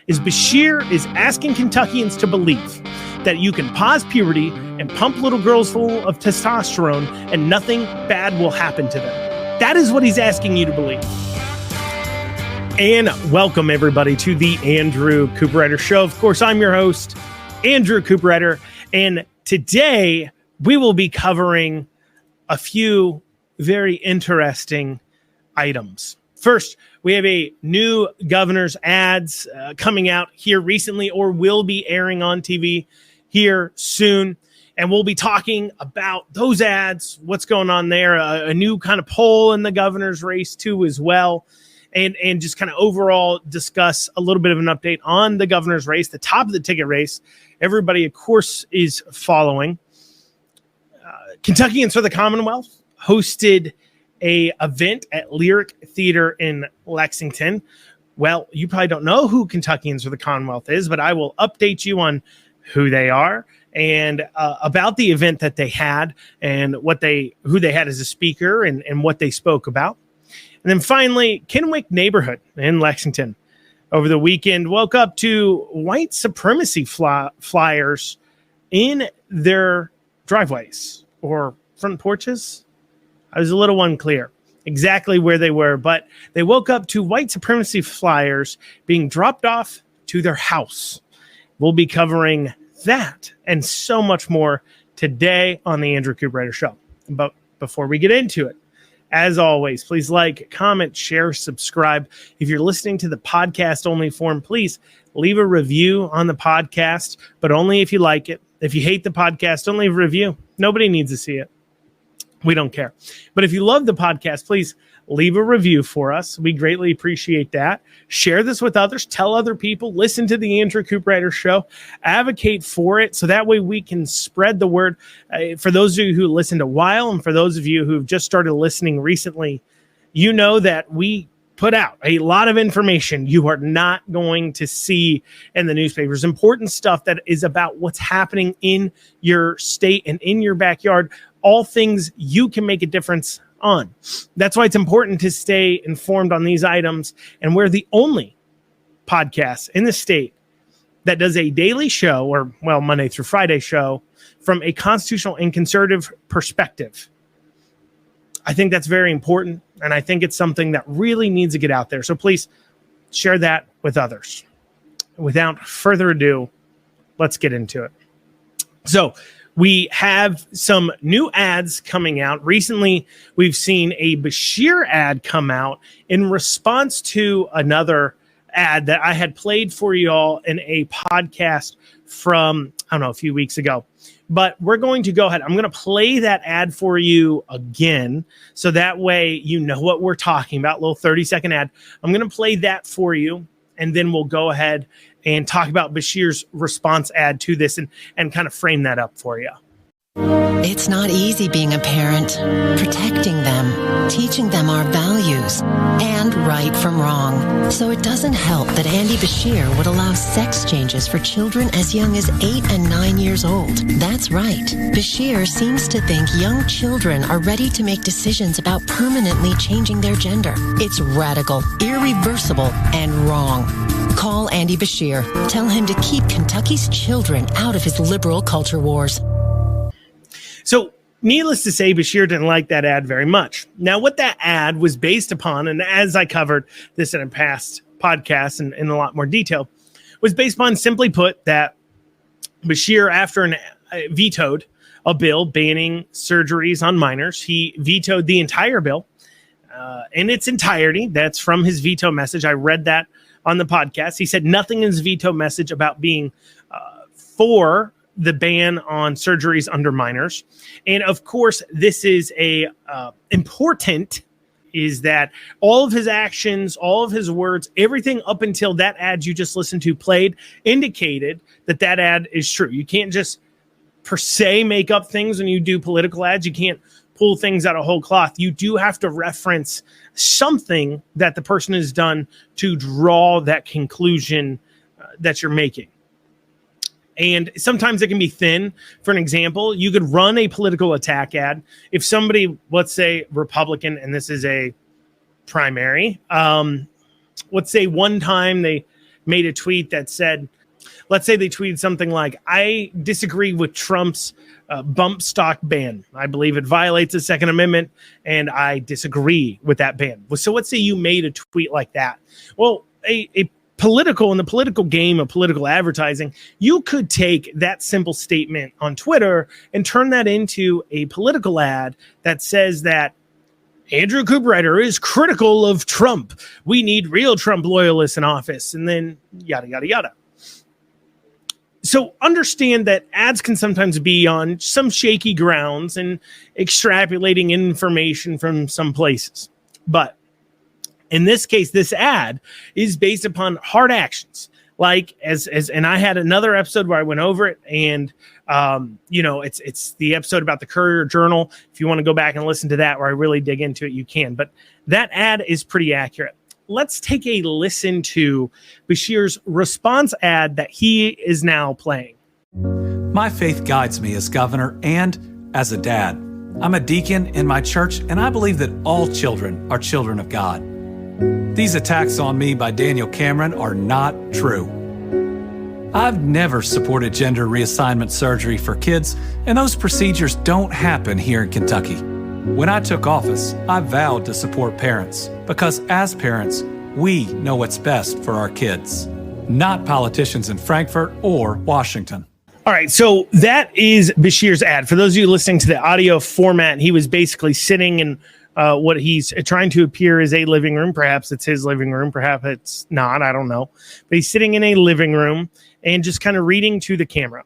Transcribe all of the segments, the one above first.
is Beshear is asking Kentuckians to believe that you can pause puberty and pump little girls full of testosterone and nothing bad will happen to them. That is what he's asking you to believe. And welcome, everybody, to the Andrew Cooperrider Show. Of course, I'm your host, Andrew Cooperrider, and today we will be covering a few very interesting items. First, we have a new governor's ads coming out here recently or will be airing on TV here soon. And we'll be talking about those ads, what's going on there, a new kind of poll in the governor's race too as well. And just kind of overall discuss a little bit of an update on the governor's race, the top of the ticket race. Everybody, of course, is following. Kentuckians for the Commonwealth hosted a event at Lyric Theater in Lexington. Well, you probably don't know who Kentuckians for the Commonwealth is, but I will update you on who they are and about the event that they had and who they had as a speaker and what they spoke about. And then finally, Kenwick neighborhood in Lexington over the weekend woke up to white supremacy flyers in their driveways or front porches. I was a little unclear exactly where they were, but they woke up to white supremacy flyers being dropped off to their house. We'll be covering that and so much more today on the Andrew Cooperrider Show. But before we get into it, as always, please like, comment, share, subscribe. If you're listening to the podcast only form, please leave a review on the podcast, but only if you like it. If you hate the podcast, don't leave a review. Nobody needs to see it. We don't care. But if you love the podcast, please leave a review for us. We greatly appreciate that. Share this with others. Tell other people. Listen to the Andrew Cooperrider Show. Advocate for it so that way we can spread the word. For those of you who listened a while and for those of you who've just started listening recently, you know that we put out a lot of information you are not going to see in the newspapers. Important stuff that is about what's happening in your state and in your backyard. All things you can make a difference on. That's why it's important to stay informed on these items. And we're the only podcast in the state that does a daily show or, well, Monday through Friday show from a constitutional and conservative perspective. I think that's very important. And I think it's something that really needs to get out there. So please share that with others. Without further ado, let's get into it. So we have some new ads coming out. Recently, we've seen a Beshear ad come out in response to another ad that I had played for you all in a podcast from, a few weeks ago. But we're going to go ahead. I'm going to play that ad for you again. So that way you know what we're talking about. A little 30-second ad. I'm going to play that for you. And then we'll go ahead and talk about Beshear's response ad to this and kind of frame that up for you. It's not easy being a parent, protecting them, teaching them our values, and right from wrong. So it doesn't help that Andy Beshear would allow sex changes for children as young as 8 and 9 years old. That's right. Beshear seems to think young children are ready to make decisions about permanently changing their gender. It's radical, irreversible, and wrong. Call Andy Beshear. Tell him to keep Kentucky's children out of his liberal culture wars. So needless to say, Beshear didn't like that ad very much. Now, what that ad was based upon, and as I covered this in a past podcast and in a lot more detail, was based upon, simply put, that Beshear, after vetoed a bill banning surgeries on minors, he vetoed the entire bill in its entirety. That's from his veto message. I read that on the podcast. He said nothing in his veto message about being for the ban on surgeries under minors. And of course, this is important is that all of his actions, all of his words, everything up until that ad you just listened to played indicated that that ad is true. You can't just per se make up things when you do political ads. You can't pull things out of whole cloth. You do have to reference something that the person has done to draw that conclusion that you're making. And sometimes it can be thin. For an example, you could run a political attack ad. If somebody, let's say Republican, and this is a primary, let's say one time they made a tweet that said, let's say they tweeted something like, I disagree with Trump's bump stock ban. I believe it violates the Second Amendment, and I disagree with that ban. So let's say you made a tweet like that. Well, in the political game of political advertising, you could take that simple statement on Twitter and turn that into a political ad that says that Andrew Cooperrider is critical of Trump. We need real Trump loyalists in office, and then yada, yada, yada. So understand that ads can sometimes be on some shaky grounds and extrapolating information from some places. But in this case, this ad is based upon hard actions. Like and I had another episode where I went over it, and it's the episode about the Courier-Journal. If you want to go back and listen to that where I really dig into it, you can. But that ad is pretty accurate. Let's take a listen to Beshear's response ad that he is now playing. My faith guides me as governor and as a dad. I'm a deacon in my church, and I believe that all children are children of God. These attacks on me by Daniel Cameron are not true. I've never supported gender reassignment surgery for kids, and those procedures don't happen here in Kentucky. When I took office, I vowed to support parents because as parents, we know what's best for our kids, not politicians in Frankfurt or Washington. All right, so that is Beshear's ad. For those of you listening to the audio format, he was basically sitting in what he's trying to appear as a living room. Perhaps it's his living room, perhaps it's not, I don't know. But he's sitting in a living room and just kind of reading to the camera.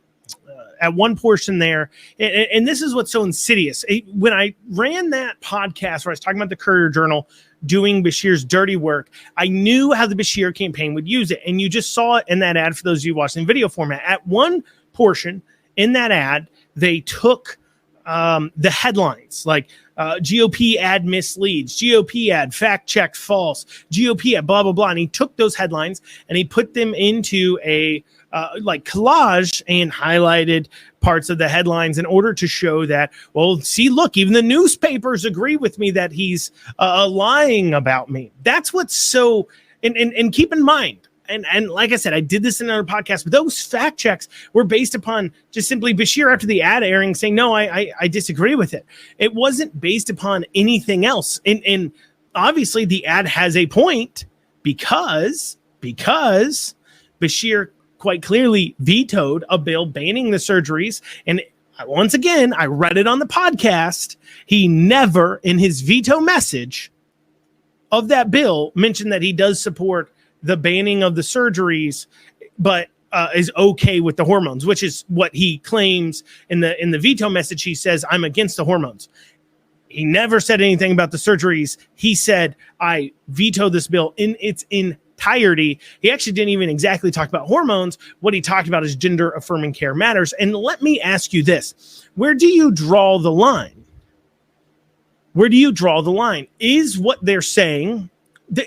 At one portion there, and this is what's so insidious. When I ran that podcast where I was talking about the Courier-Journal doing Beshear's dirty work, I knew how the Beshear campaign would use it. And you just saw it in that ad for those of you watching video format. At one portion in that ad, they took the headlines like GOP ad misleads, GOP ad fact check false, GOP ad blah, blah, blah. And he took those headlines and he put them into a collage and highlighted parts of the headlines in order to show that, well, see, look, even the newspapers agree with me that he's lying about me. That's what's so, and keep in mind, and like I said, I did this in another podcast, but those fact checks were based upon just simply Beshear after the ad airing saying, no, I disagree with it. It wasn't based upon anything else. And obviously the ad has a point because Beshear quite clearly vetoed a bill banning the surgeries. And once again, I read it on the podcast. He never in his veto message of that bill mentioned that he does support the banning of the surgeries, but is okay with the hormones, which is what he claims in the veto message. He says, I'm against the hormones. He never said anything about the surgeries. He said, I veto this bill in its entirety. He actually didn't even exactly talk about hormones. What he talked about is gender affirming care matters. And let me ask you this. Where do you draw the line? Where do you draw the line? Is what they're saying,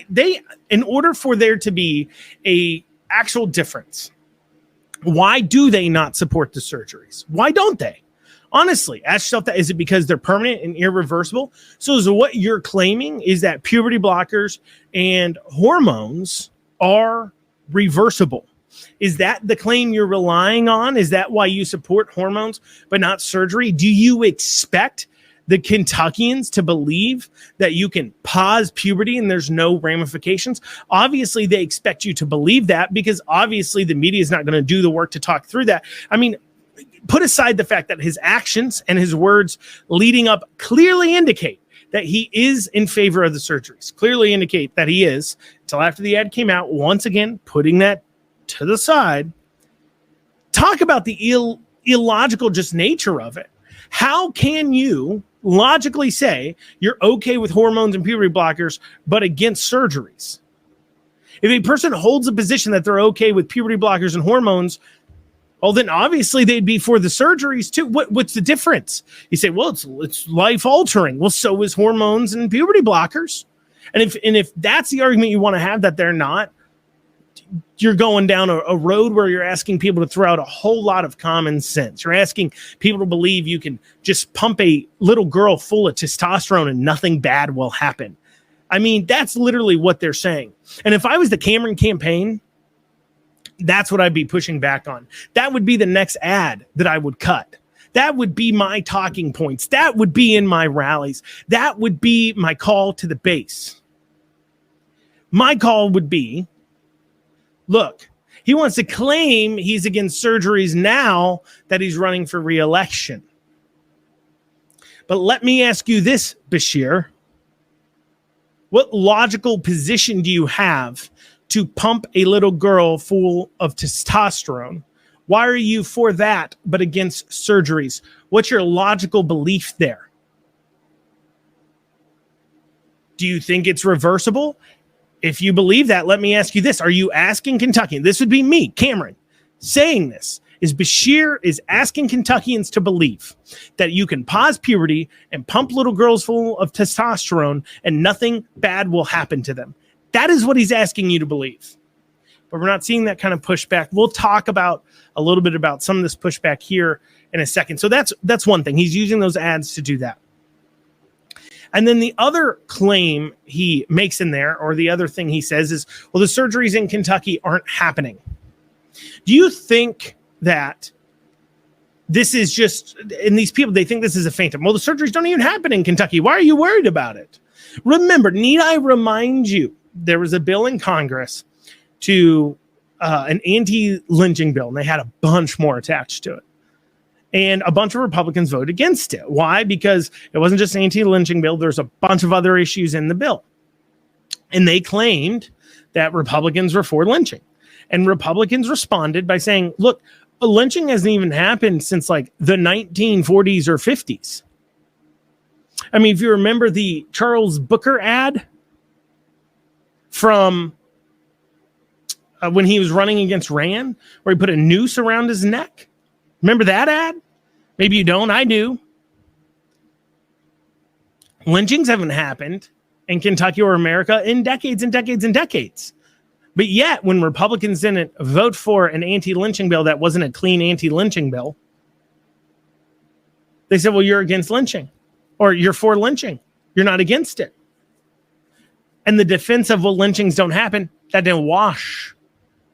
they in order for there to be a actual difference, why do they not support the surgeries? Why don't they? Honestly, ask yourself that. Is it because they're permanent and irreversible? So is what you're claiming is that puberty blockers and hormones are reversible? Is that the claim you're relying on? Is that why you support hormones but not surgery? Do you expect the Kentuckians to believe that you can pause puberty and there's no ramifications? Obviously, they expect you to believe that because obviously the media is not going to do the work to talk through that. I mean, put aside the fact that his actions and his words leading up clearly indicate that he is in favor of the surgeries, clearly indicate that he is, until after the ad came out, once again, putting that to the side. Talk about the illogical just nature of it. How can you logically say you're okay with hormones and puberty blockers, but against surgeries? If a person holds a position that they're okay with puberty blockers and hormones, well, then obviously they'd be for the surgeries too. What's the difference? You say, well, it's life altering. Well, so is hormones and puberty blockers. And if that's the argument you want to have that they're not, you're going down a road where you're asking people to throw out a whole lot of common sense. You're asking people to believe you can just pump a little girl full of testosterone and nothing bad will happen. I mean, that's literally what they're saying. And if I was the Cameron campaign, That's what I'd be pushing back on. That would be the next ad that I would cut. That would be my talking points. That would be in my rallies. That would be my call to the base. My call would be, look, he wants to claim he's against surgeries now that he's running for re-election. But let me ask you this, Beshear. What logical position do you have to pump a little girl full of testosterone? Why are you for that, but against surgeries? What's your logical belief there? Do you think it's reversible? If you believe that, let me ask you this. Are you asking Kentuckians? This would be me, Cameron, saying this. Is Beshear is asking Kentuckians to believe that you can pause puberty and pump little girls full of testosterone and nothing bad will happen to them. That is what he's asking you to believe. But we're not seeing that kind of pushback. We'll talk about a little bit about some of this pushback here in a second. So that's one thing. He's using those ads to do that. And then the other claim he makes in there, or the other thing he says is, well, the surgeries in Kentucky aren't happening. Do you think that this is just, and these people, they think this is a phantom? Well, the surgeries don't even happen in Kentucky. Why are you worried about it? Remember, need I remind you, there was a bill in Congress to an anti-lynching bill, and they had a bunch more attached to it. And a bunch of Republicans voted against it. Why? Because it wasn't just an anti-lynching bill. There's a bunch of other issues in the bill. And they claimed that Republicans were for lynching. And Republicans responded by saying, look, lynching hasn't even happened since like the 1940s or 50s. I mean, if you remember the Charles Booker ad from when he was running against Rand, where he put a noose around his neck. Remember that ad? Maybe you don't. I do. Lynchings haven't happened in Kentucky or America in decades and decades and decades. But yet, when Republicans didn't vote for an anti-lynching bill that wasn't a clean anti-lynching bill, they said, well, you're against lynching, or you're for lynching. You're not against it. And the defense of, well, lynchings don't happen, that didn't wash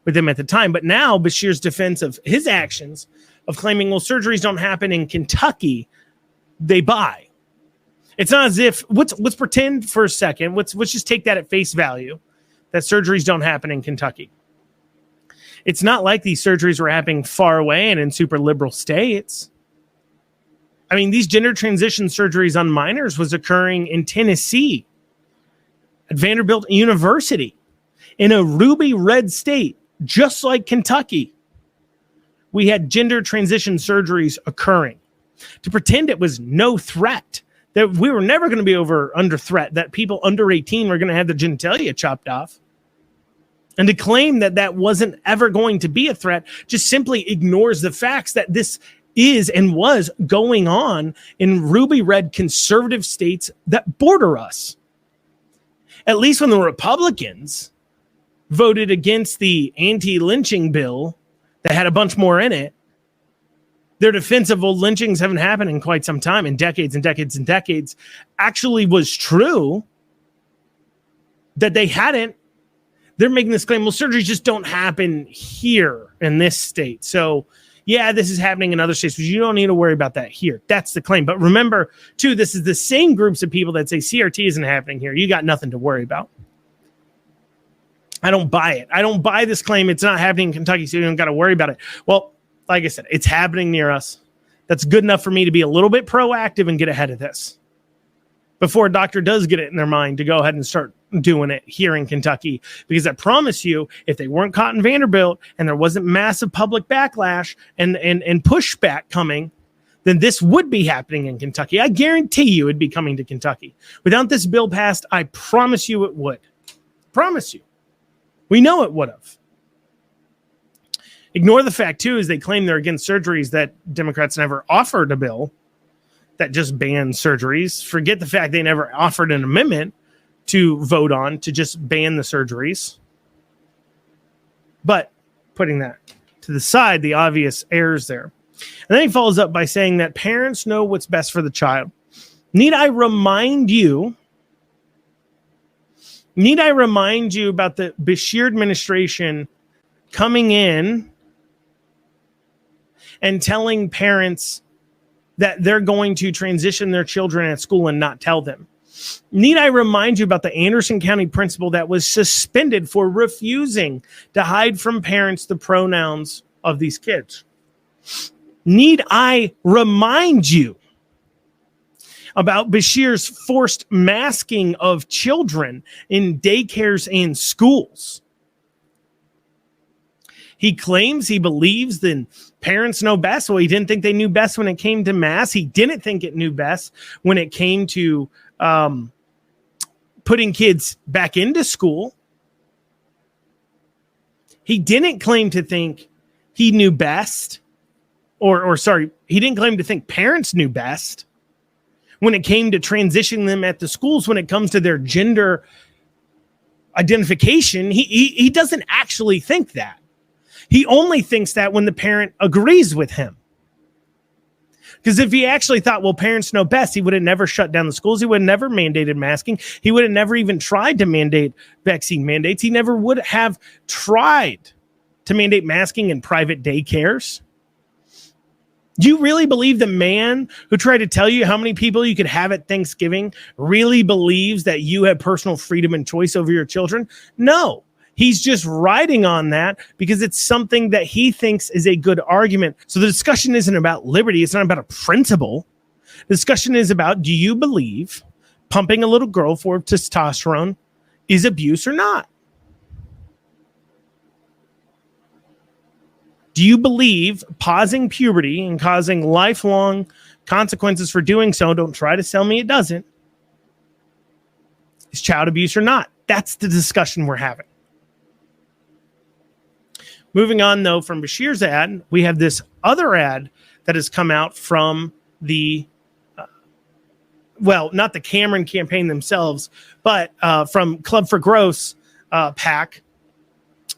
with him at the time. But now Beshear's defense of his actions of claiming, well, surgeries don't happen in Kentucky, they buy. It's not as if, let's pretend for a second, let's just take that at face value, that surgeries don't happen in Kentucky. It's not like these surgeries were happening far away and in super liberal states. I mean, these gender transition surgeries on minors was occurring in Tennessee, at Vanderbilt University, in a ruby red state, just like Kentucky. We had gender transition surgeries occurring. To pretend it was no threat, that we were never going to be under threat, that people under 18 were going to have their genitalia chopped off, and to claim that that wasn't ever going to be a threat just simply ignores the facts that this is and was going on in ruby red conservative states that border us. At least when the Republicans voted against the anti-lynching bill that had a bunch more in it, their defense of, well, lynchings haven't happened in quite some time, in decades and decades and decades, actually was true, that they hadn't. They're making this claim, well, surgeries just don't happen here in this state. So, yeah, this is happening in other states, but you don't need to worry about that here. That's the claim. But remember, too, this is the same groups of people that say CRT isn't happening here. You got nothing to worry about. I don't buy it. I don't buy this claim. It's not happening in Kentucky, so you don't got to worry about it. Well, like I said, it's happening near us. That's good enough for me to be a little bit proactive and get ahead of this before a doctor does get it in their mind to go ahead and start doing it here in Kentucky. Because I promise you, if they weren't caught in Vanderbilt and there wasn't massive public backlash and pushback coming, then this would be happening in Kentucky. I guarantee you it'd be coming to Kentucky. Without this bill passed, I promise you it would. Promise you. We know it would have. Ignore the fact, too, is they claim they're against surgeries, that Democrats never offered a bill that just banned surgeries. Forget the fact they never offered an amendment to vote on to just ban the surgeries. But putting that to the side, the obvious errors there. And then he follows up by saying that parents know what's best for the child. Need I remind you about the Beshear administration coming in and telling parents that they're going to transition their children at school and not tell them. Need I remind you about the Anderson County principal that was suspended for refusing to hide from parents the pronouns of these kids? Need I remind you about Beshear's forced masking of children in daycares and schools? He claims he believes that parents know best. Well, he didn't think they knew best when it came to masks. He didn't think it knew best when it came to putting kids back into school. He didn't claim to think he knew best, or he didn't claim to think parents knew best when it came to transitioning them at the schools. When it comes to their gender identification, he doesn't actually think that. He only thinks that when the parent agrees with him. Because if he actually thought, well, parents know best, he would have never shut down the schools. He would have never mandated masking. He would have never even tried to mandate vaccine mandates. He never would have tried to mandate masking in private daycares. Do you really believe the man who tried to tell you how many people you could have at Thanksgiving really believes that you have personal freedom and choice over your children? No. He's just riding on that because it's something that he thinks is a good argument. So the discussion isn't about liberty. It's not about a principle. The discussion is about, do you believe pumping a little girl full of testosterone is abuse or not? Do you believe pausing puberty and causing lifelong consequences for doing so, don't try to sell me it doesn't, is child abuse or not? That's the discussion we're having. Moving on, though, from Beshear's ad, we have this other ad that has come out from the, not the Cameron campaign themselves, but from Club for Gross PAC,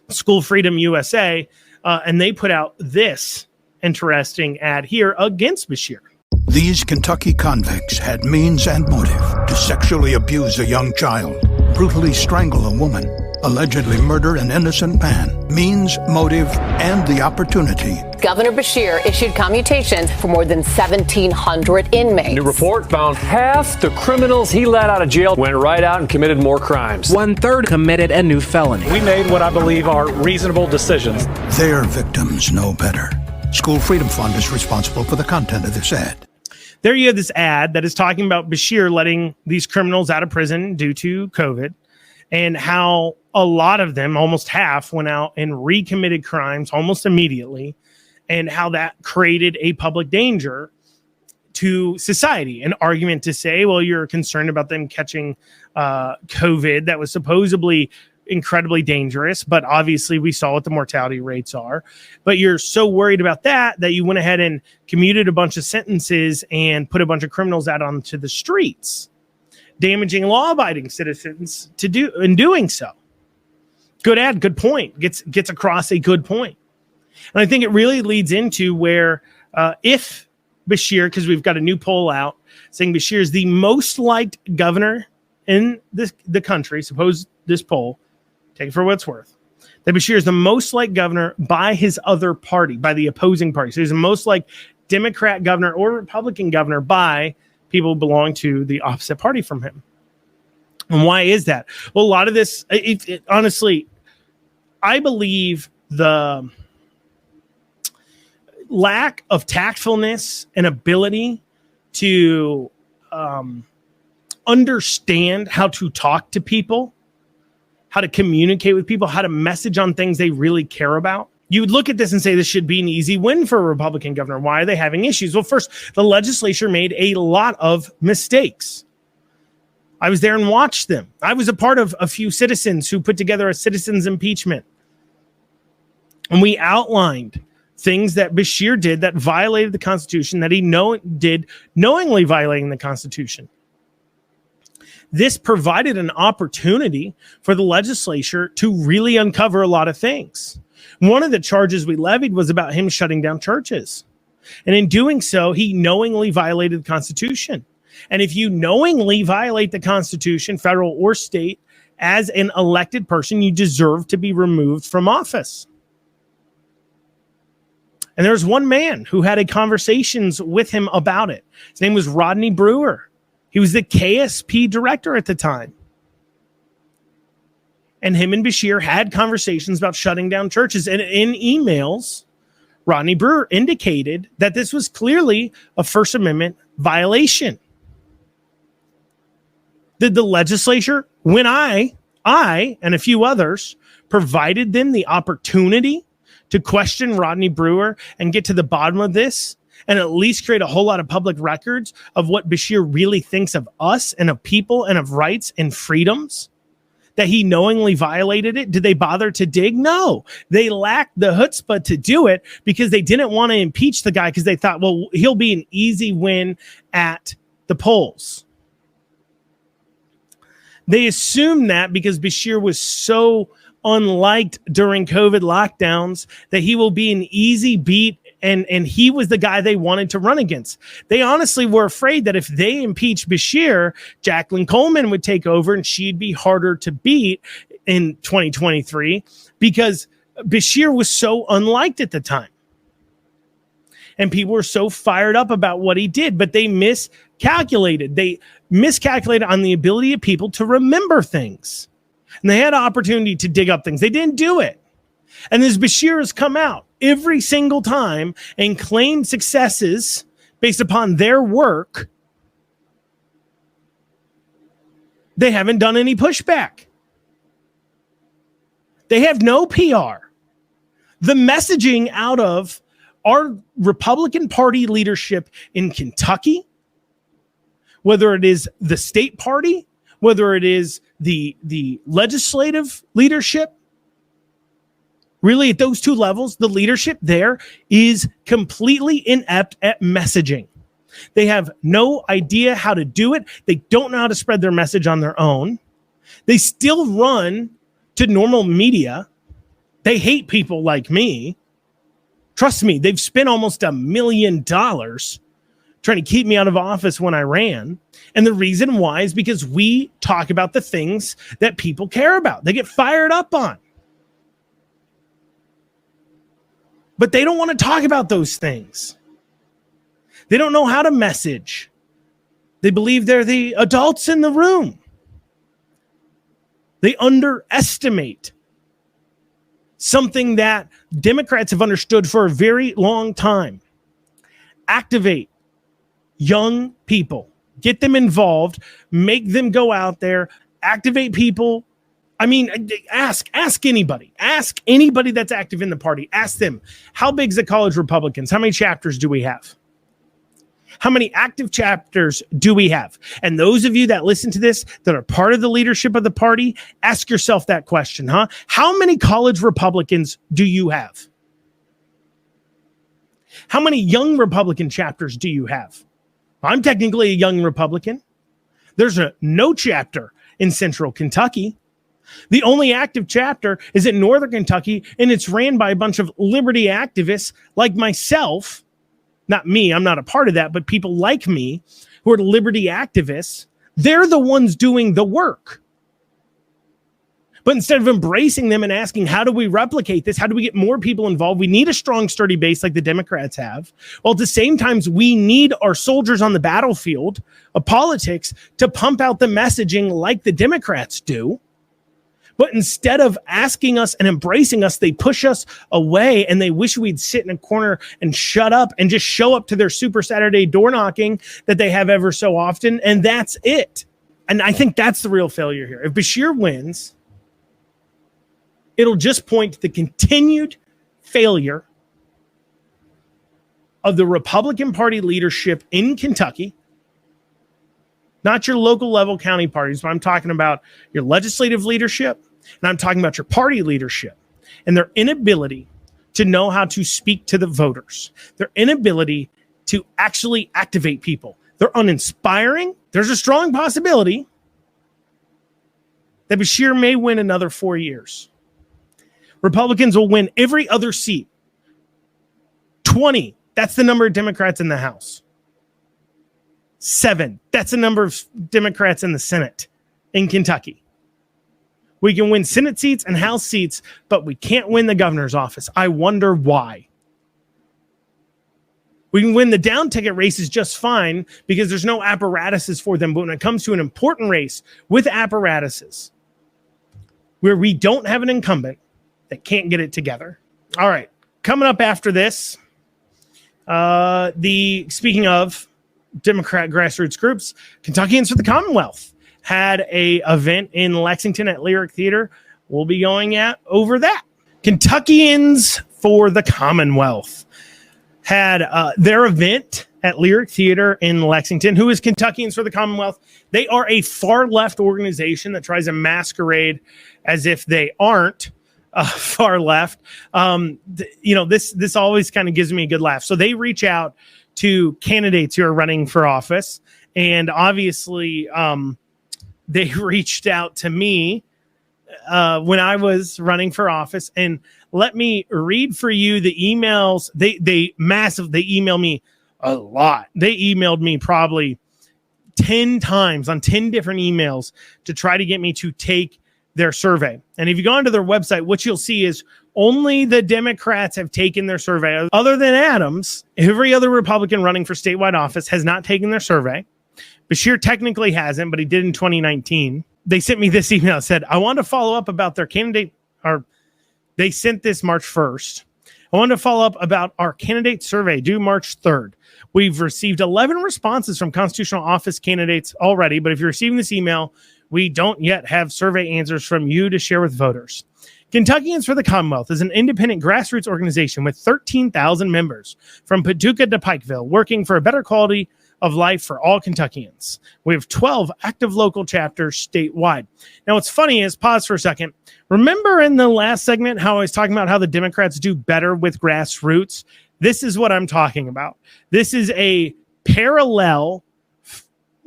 School Freedom USA, and they put out this interesting ad here against Beshear. These Kentucky convicts had means and motive to sexually abuse a young child, brutally strangle a woman, allegedly murder an innocent man. Means, motive, and the opportunity. Governor Beshear issued commutation for more than 1,700 inmates. New report found half the criminals he let out of jail went right out and committed more crimes. 1/3 committed a new felony. We made what I believe are reasonable decisions. Their victims know better. School Freedom Fund is responsible for the content of this ad. There you have this ad that is talking about Beshear letting these criminals out of prison due to COVID, and how a lot of them, almost half, went out and recommitted crimes almost immediately, and how that created a public danger to society. An argument to say, well, you're concerned about them catching COVID that was supposedly incredibly dangerous, but obviously we saw what the mortality rates are. But you're so worried about that you went ahead and commuted a bunch of sentences and put a bunch of criminals out onto the streets, damaging law-abiding citizens in doing so. Good ad, good point. Gets across a good point. And I think it really leads into where if Beshear, because we've got a new poll out saying Beshear is the most liked governor in the country, suppose this poll, take it for what it's worth, that Beshear is the most liked governor by his other party, by the opposing party. So he's the most liked Democrat governor or Republican governor by people who belong to the opposite party from him. And why is that? Well, a lot of this, honestly, I believe the lack of tactfulness and ability to understand how to talk to people, how to communicate with people, how to message on things they really care about. You would look at this and say this should be an easy win for a Republican governor. Why are they having issues? Well, first, the legislature made a lot of mistakes. I was there and watched them. I was a part of a few citizens who put together a citizens impeachment. And we outlined things that Beshear did that violated the Constitution, that he did knowingly violating the Constitution. This provided an opportunity for the legislature to really uncover a lot of things. One of the charges we levied was about him shutting down churches. And in doing so, he knowingly violated the Constitution. And if you knowingly violate the Constitution, federal or state, as an elected person, you deserve to be removed from office. And there's one man who had conversations with him about it. His name was Rodney Brewer. He was the KSP director at the time. And him and Beshear had conversations about shutting down churches. And in emails, Rodney Brewer indicated that this was clearly a First Amendment violation. Did the legislature, when I and a few others provided them the opportunity to question Rodney Brewer and get to the bottom of this and at least create a whole lot of public records of what Beshear really thinks of us and of people and of rights and freedoms, that he knowingly violated it? Did they bother to dig? No, they lacked the chutzpah to do it because they didn't want to impeach the guy because they thought, well, he'll be an easy win at the polls. They assumed that because Beshear was so unliked during COVID lockdowns that he will be an easy beat, and he was the guy they wanted to run against. They honestly were afraid that if they impeached Beshear, Jacqueline Coleman would take over and she'd be harder to beat in 2023 because Beshear was so unliked at the time. And people were so fired up about what he did, but they miscalculated. They miscalculated on the ability of people to remember things. And they had an opportunity to dig up things. They didn't do it. And as Beshear has come out every single time and claimed successes based upon their work, they haven't done any pushback. They have no PR. The messaging out of our Republican Party leadership in Kentucky, whether it is the state party, whether it is the legislative leadership, really at those two levels, the leadership there is completely inept at messaging. They have no idea how to do it. They don't know how to spread their message on their own. They still run to normal media. They hate people like me. Trust me, they've spent almost $1 million trying to keep me out of office when I ran. And the reason why is because we talk about the things that people care about. They get fired up on. But they don't want to talk about those things. They don't know how to message. They believe they're the adults in the room. They underestimate something that Democrats have understood for a very long time. Activate young people. Get them involved. Make them go out there. Activate people. I mean, ask anybody. Ask anybody that's active in the party. Ask them, how big is the college Republicans? How many chapters do we have? How many active chapters do we have? And those of you that listen to this that are part of the leadership of the party, ask yourself that question, huh? How many college Republicans do you have? How many young Republican chapters do you have? I'm technically a young Republican. There's no chapter in Central Kentucky. The only active chapter is in Northern Kentucky, and it's ran by a bunch of liberty activists like myself. Not me, I'm not a part of that, but people like me who are liberty activists. They're the ones doing the work. But instead of embracing them and asking, how do we replicate this? How do we get more people involved? We need a strong, sturdy base like the Democrats have. Well, at the same time, we need our soldiers on the battlefield of politics to pump out the messaging like the Democrats do. But instead of asking us and embracing us, they push us away and they wish we'd sit in a corner and shut up and just show up to their Super Saturday door knocking that they have ever so often. And that's it. And I think that's the real failure here. If Beshear wins, it'll just point to the continued failure of the Republican Party leadership in Kentucky. Not your local level county parties, but I'm talking about your legislative leadership, and I'm talking about your party leadership and their inability to know how to speak to the voters, their inability to actually activate people. They're uninspiring. There's a strong possibility that Beshear may win another 4 years. Republicans will win every other seat. 20, that's the number of Democrats in the House. 7, that's the number of Democrats in the Senate in Kentucky. We can win Senate seats and House seats, but we can't win the governor's office. I wonder why. We can win the down ticket races just fine because there's no apparatuses for them. But when it comes to an important race with apparatuses where we don't have an incumbent that can't get it together. All right. Coming up after this, speaking of Democrat grassroots groups, Kentuckians for the Commonwealth had a event in Lexington at Lyric Theater. We'll be going over that. Kentuckians for the Commonwealth had their event at Lyric Theater in Lexington. Who is Kentuckians for the Commonwealth? They are a far left organization that tries to masquerade as if they aren't far left. This always kind of gives me a good laugh. So they reach out to candidates who are running for office, and obviously they reached out to me when I was running for office. And let me read for you the emails. They email me a lot. They emailed me probably 10 times on 10 different emails to try to get me to take their survey. And if you go onto their website, what you'll see is only the Democrats have taken their survey. Other than Adams, every other Republican running for statewide office has not taken their survey. Beshear technically hasn't, but he did in 2019. They sent me this email that said, I want to follow up about their candidate, or they sent this March 1st. I want to follow up about our candidate survey due March 3rd. We've received 11 responses from constitutional office candidates already, but if you're receiving this email, we don't yet have survey answers from you to share with voters. Kentuckians for the Commonwealth is an independent grassroots organization with 13,000 members from Paducah to Pikeville, working for a better quality of life for all Kentuckians. We have 12 active local chapters statewide. Now, what's funny is, pause for a second. Remember in the last segment how I was talking about how the Democrats do better with grassroots? This is what I'm talking about. This is a parallel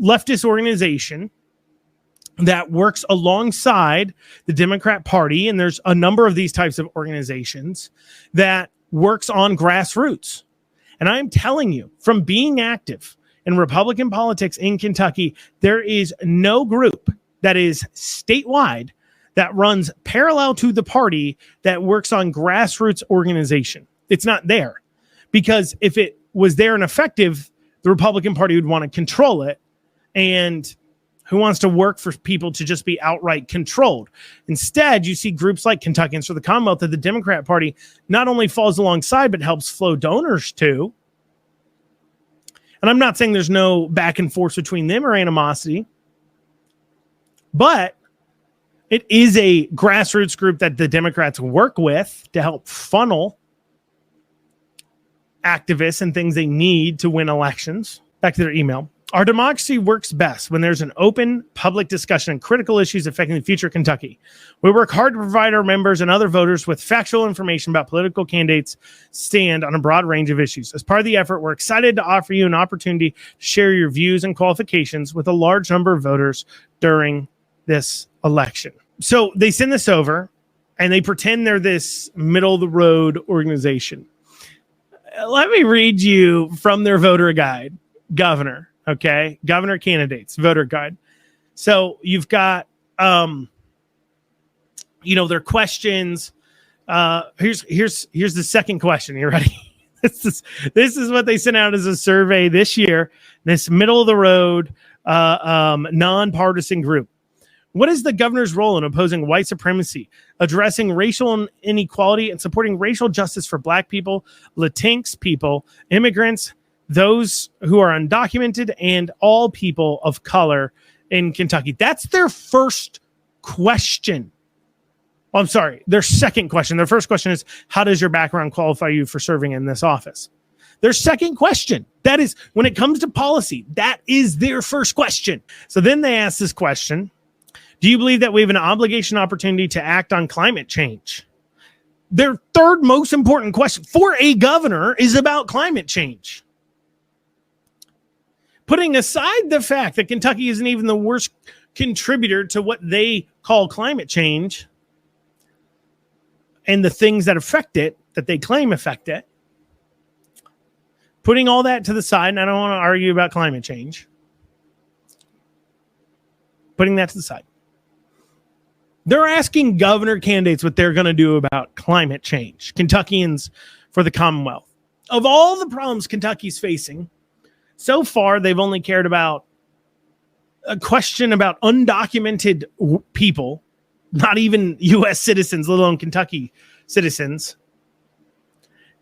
leftist organization that works alongside the Democrat Party, and there's a number of these types of organizations that works on grassroots. And I'm telling you, from being active in Republican politics in Kentucky, there is no group that is statewide that runs parallel to the party that works on grassroots organization. It's not there, because if it was there and effective, the Republican Party would want to control it, and who wants to work for people to just be outright controlled? Instead, you see groups like Kentuckians for the Commonwealth that the Democrat Party not only falls alongside, but helps flow donors to. And I'm not saying there's no back and forth between them or animosity, but it is a grassroots group that the Democrats work with to help funnel activists and things they need to win elections. Back to their email. Our democracy works best when there's an open public discussion on critical issues affecting the future of Kentucky. We work hard to provide our members and other voters with factual information about political candidates' stand on a broad range of issues. As part of the effort, we're excited to offer you an opportunity to share your views and qualifications with a large number of voters during this election. So they send this over, and they pretend they're this middle-of-the-road organization. Let me read you from their voter guide, Governor. Okay, governor candidates, voter guide. So you've got, their questions. Here's the second question. You ready? This is what they sent out as a survey this year. This middle of the road, nonpartisan group. What is the governor's role in opposing white supremacy, addressing racial inequality, and supporting racial justice for Black people, Latinx people, immigrants, those who are undocumented, and all people of color in Kentucky? That's their first question. Well, I'm sorry, their second question. Their first question is, how does your background qualify you for serving in this office? Their second question. That is, when it comes to policy, that is their first question. So then they ask this question: do you believe that we have an obligation, opportunity to act on climate change? Their third most important question for a governor is about climate change. Putting aside the fact that Kentucky isn't even the worst contributor to what they call climate change and the things that affect it, that they claim affect it, putting all that to the side, and I don't want to argue about climate change, putting that to the side, they're asking governor candidates what they're going to do about climate change. Kentuckians for the Commonwealth. Of all the problems Kentucky's facing, so far they've only cared about a question about undocumented people, not even U.S. citizens, let alone Kentucky citizens,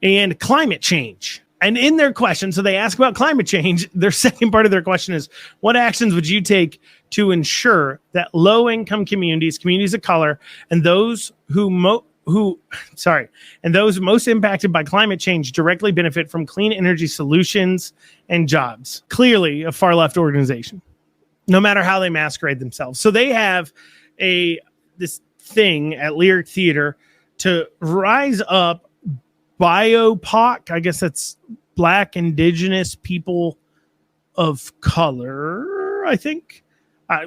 and climate change. And in their question, so they ask about climate change, their second part of their question is, what actions would you take to ensure that low-income communities, communities of color, and those most impacted by climate change directly benefit from clean energy solutions and jobs? Clearly a far-left organization, no matter how they masquerade themselves. So they have this thing at Lyric Theater to rise up BIPOC, I guess that's Black, Indigenous, people of color, I think,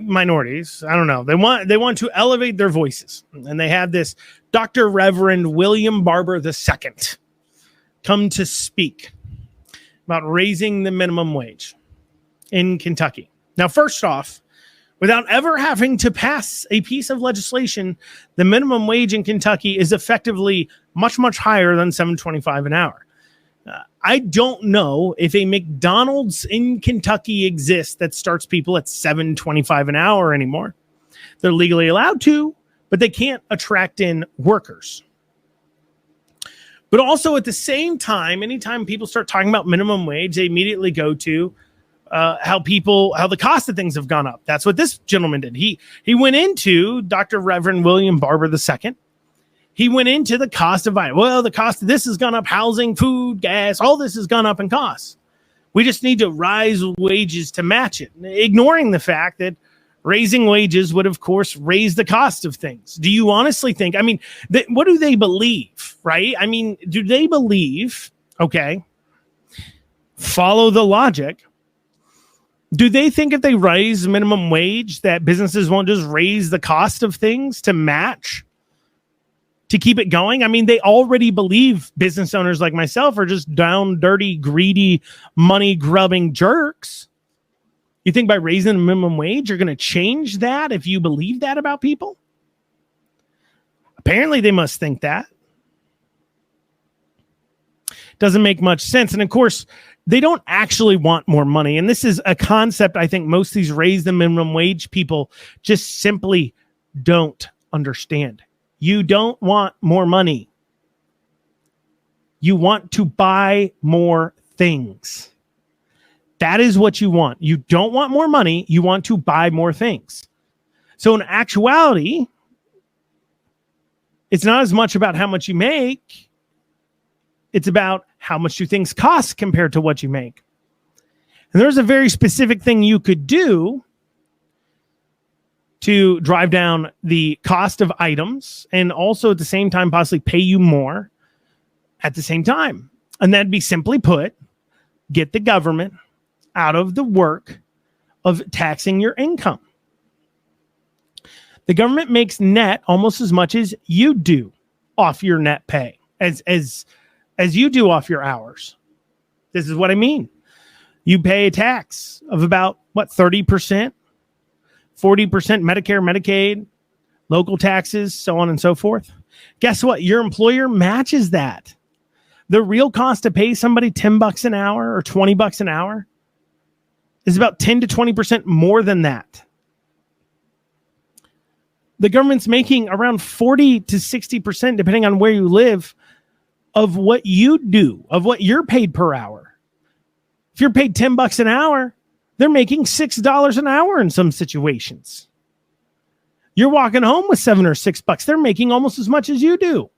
minorities. I don't know. They want to elevate their voices, and they have this Dr. Reverend William Barber II come to speak about raising the minimum wage in Kentucky. Now, first off, without ever having to pass a piece of legislation, the minimum wage in Kentucky is effectively much, much higher than $7.25 an hour. I don't know if a McDonald's in Kentucky exists that starts people at $7.25 an hour anymore. They're legally allowed to, but they can't attract in workers. But also at the same time, anytime people start talking about minimum wage, they immediately go to how the cost of things have gone up. That's what this gentleman did. He went into Dr. Reverend William Barber II. He went into the cost of the cost of this has gone up, housing, food, gas, all this has gone up in costs. We just need to rise wages to match it, ignoring the fact that raising wages would, of course, raise the cost of things. Do you honestly think, what do they believe, right? Do they believe, okay, follow the logic. Do they think if they raise minimum wage that businesses won't just raise the cost of things to match, to keep it going? They already believe business owners like myself are just down, dirty, greedy, money-grubbing jerks. You think by raising the minimum wage, you're going to change that if you believe that about people? Apparently, they must think that. Doesn't make much sense. And of course, they don't actually want more money. And this is a concept I think most of these raise the minimum wage people just simply don't understand. You don't want more money. You want to buy more things. That is what you want. You don't want more money. You want to buy more things. So in actuality, it's not as much about how much you make. It's about how much do things cost compared to what you make. And there's a very specific thing you could do to drive down the cost of items and also at the same time possibly pay you more at the same time. And that'd be simply put, get the government out of the work of taxing your income. The government makes net almost as much as you do off your net pay, as you do off your hours. This is what I mean. You pay a tax of about, 30%? 40% Medicare, Medicaid, local taxes, so on and so forth. Guess what? Your employer matches that. The real cost to pay somebody $10 an hour or $20 an hour is about 10 to 20% more than that. The government's making around 40 to 60%, depending on where you live, of what you do, of what you're paid per hour. If you're paid $10 an hour, they're making $6 an hour in some situations. You're walking home with $7 or $6. They're making almost as much as you do.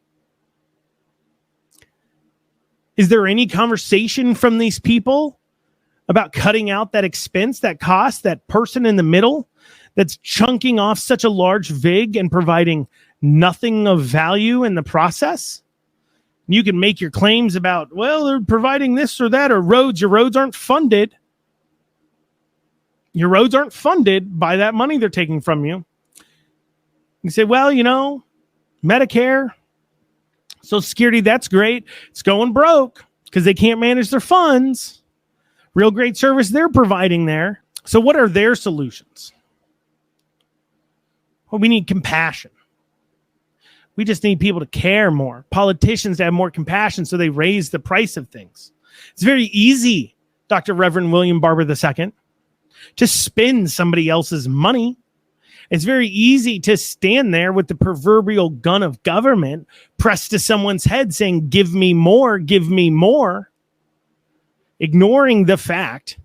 Is there any conversation from these people about cutting out that expense, that cost, that person in the middle that's chunking off such a large VIG and providing nothing of value in the process? You can make your claims about, they're providing this or that, or roads. Your roads aren't funded. Your roads aren't funded by that money they're taking from you. You say, Medicare, Social Security, that's great. It's going broke because they can't manage their funds. Real great service they're providing there. So what are their solutions? Well, we need compassion. We just need people to care more. Politicians to have more compassion, so they raise the price of things. It's very easy, Dr. Reverend William Barber II, to spend somebody else's money. It's very easy to stand there with the proverbial gun of government pressed to someone's head saying, give me more, ignoring the fact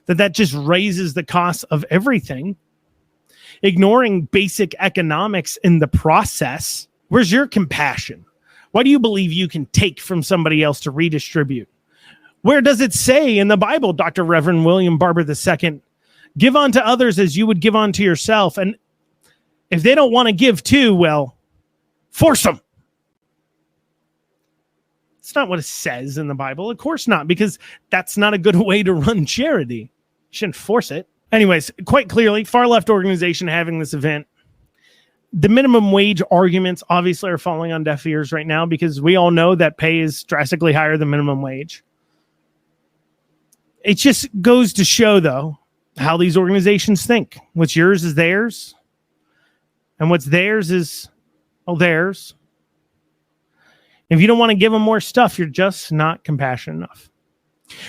that just raises the cost of everything, ignoring basic economics in the process. Where's your compassion? Why do you believe you can take from somebody else to redistribute? Where does it say in the Bible, Dr. Reverend William Barber II, give unto others as you would give unto yourself? And if they don't want to give too, well, force them. It's not what it says in the Bible. Of course not, because that's not a good way to run charity. You shouldn't force it. Anyways, quite clearly, far left organization having this event. The minimum wage arguments obviously are falling on deaf ears right now because we all know that pay is drastically higher than minimum wage. It just goes to show, though, how these organizations think. What's yours is theirs. And what's theirs is, theirs. If you don't want to give them more stuff, you're just not compassionate enough.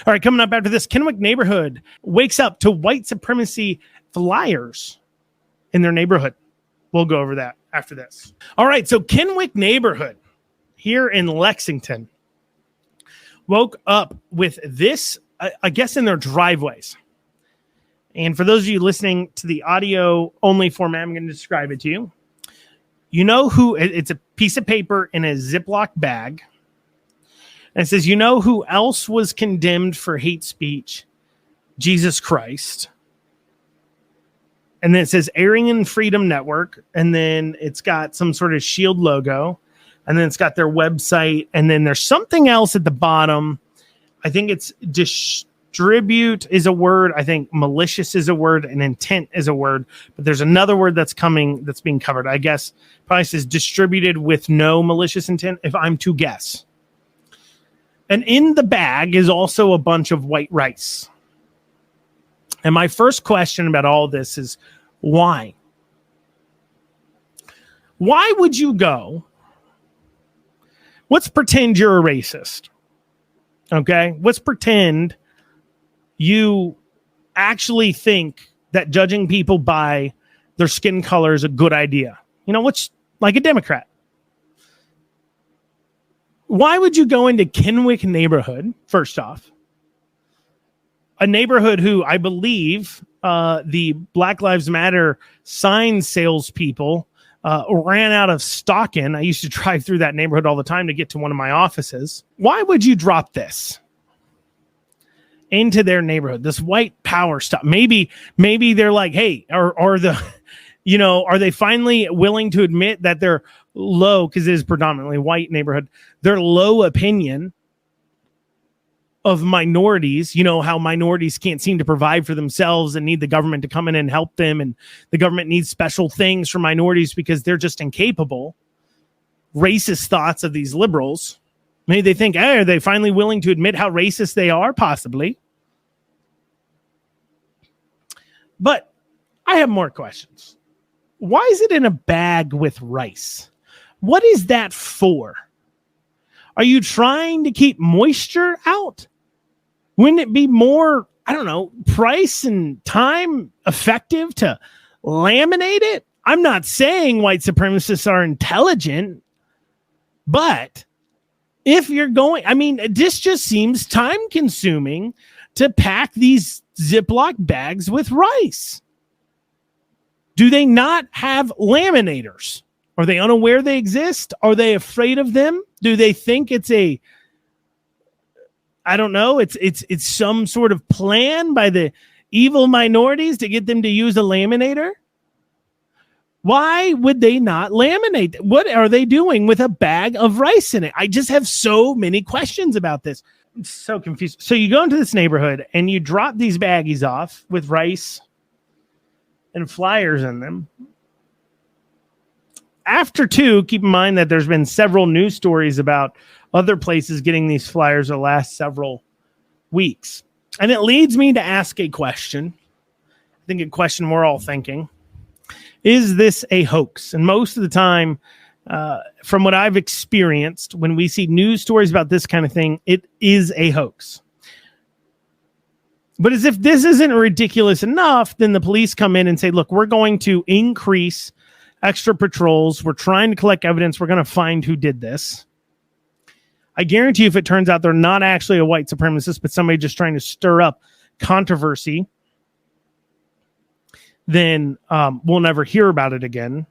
All right, coming up after this, Kennewick neighborhood wakes up to white supremacy flyers in their neighborhood. We'll go over that after this. All right, so Kennewick neighborhood here in Lexington woke up with this, I guess, in their driveways. And for those of you listening to the audio only format, I'm going to describe it to you. You know who, it's a piece of paper in a Ziploc bag. And it says, you know who else was condemned for hate speech? Jesus Christ. And then it says Aryan Freedom Network. And then it's got some sort of shield logo. And then it's got their website. And then there's something else at the bottom. I think it's distribute is a word. I think malicious is a word, and intent is a word. But there's another word that's coming that's being covered. I guess probably says distributed with no malicious intent, if I'm to guess. And in the bag is also a bunch of white rice. And my first question about all this is why? Why would you go? Let's pretend you're a racist. Okay? Let's pretend you actually think that judging people by their skin color is a good idea. You know, what's like a Democrat. Why would you go into Kennewick neighborhood, first off? A neighborhood who I believe the Black Lives Matter sign salespeople ran out of stock in. I used to drive through that neighborhood all the time to get to one of my offices. Why would you drop this into their neighborhood, this white power stuff? Maybe they're like, hey, or the, you know, are they finally willing to admit that they're low, because it is predominantly white neighborhood, their low opinion of minorities, you know, how minorities can't seem to provide for themselves and need the government to come in and help them. And the government needs special things for minorities because they're just incapable. Racist thoughts of these liberals. Maybe they think, hey, are they finally willing to admit how racist they are? Possibly. But I have more questions. Why is it in a bag with rice? What is that for? Are you trying to keep moisture out? Wouldn't it be more, I don't know, price and time effective to laminate it? I'm not saying white supremacists are intelligent, but if you're going, I mean, this just seems time consuming to pack these Ziploc bags with rice. Do they not have laminators? Are they unaware they exist? Are they afraid of them? Do they think it's a, I don't know, it's some sort of plan by the evil minorities to get them to use a laminator? Why would they not laminate? What are they doing with a bag of rice in it? I just have so many questions about this. I'm so confused. So you go into this neighborhood and you drop these baggies off with rice and flyers in them. After two, keep in mind that there's been several news stories about other places getting these flyers the last several weeks. And it leads me to ask a question. I think a question we're all thinking. Is this a hoax? And most of the time, from what I've experienced, when we see news stories about this kind of thing, it is a hoax. But as if this isn't ridiculous enough, then the police come in and say, look, we're going to increase extra patrols. We're trying to collect evidence. We're going to find who did this. I guarantee you, if it turns out they're not actually a white supremacist, but somebody just trying to stir up controversy, then we'll never hear about it again.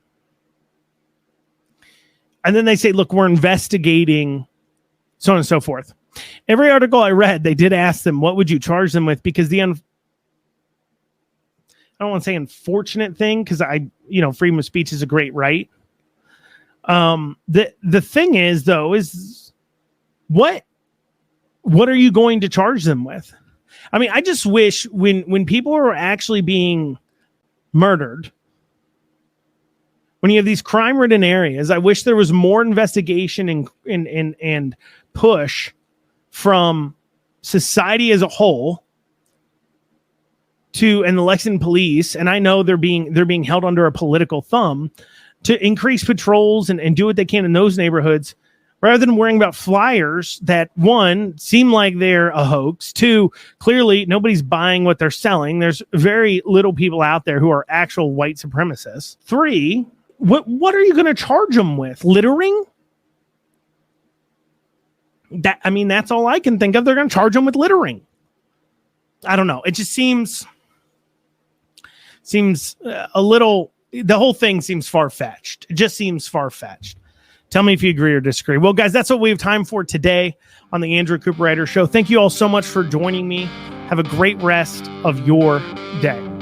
And then they say, look, we're investigating, so on and so forth. Every article I read, they did ask them, what would you charge them with? Because I don't want to say unfortunate thing, because freedom of speech is a great right. The thing is, though, is what are you going to charge them with? I mean, I just wish when people are actually being murdered, when you have these crime-ridden areas, I wish there was more investigation and push from society as a whole and the Lexington police, and I know they're being held under a political thumb, to increase patrols and do what they can in those neighborhoods, rather than worrying about flyers that, one, seem like they're a hoax, two, clearly nobody's buying what they're selling. There's very little people out there who are actual white supremacists. Three, what are you going to charge them with? Littering? That's all I can think of. They're going to charge them with littering. I don't know. It just seems a little, the whole thing seems far-fetched. It just seems far-fetched. Tell me if you agree or disagree. Well, guys, that's what we have time for today on the Andrew Cooperrider Show. Thank you all so much for joining me. Have a great rest of your day.